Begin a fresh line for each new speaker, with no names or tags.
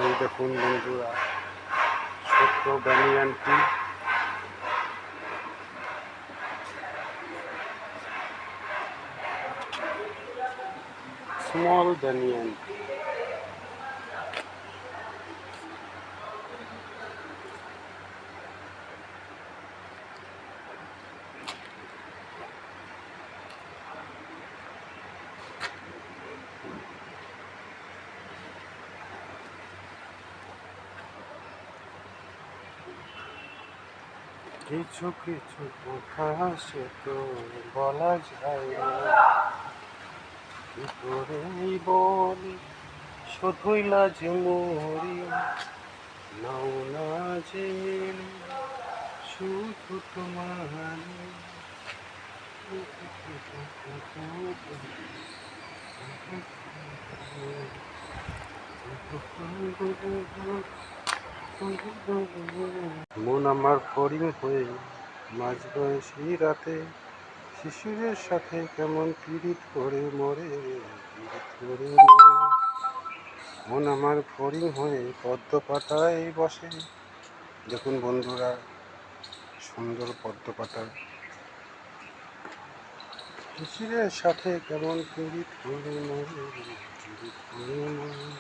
এই দেখুন বন্ধুরা, ছোট্ট ব্যানিয়ানটি স্মল ব্যানিয়ান। কিছু কিছু কথা সে তো বলা যায় না, কি করেই বলি শুধুই লাজ মরি, নাও না জেনে শুধু তোমার। মন আমার ফড়িং হয়ে মাঝবয়সী রাতে শিশুদের সাথে কেমন পীড়িত করে মরে, পীড়িত করে মরে। মন আমার ফড়িং হয়ে পদ্ম পাতায় বসে। দেখুন বন্ধুরা, সুন্দর পদ্ম পাতা শিশিরের সাথে কেমন পীড়িত করে মরে, পীড়িত করে মরে।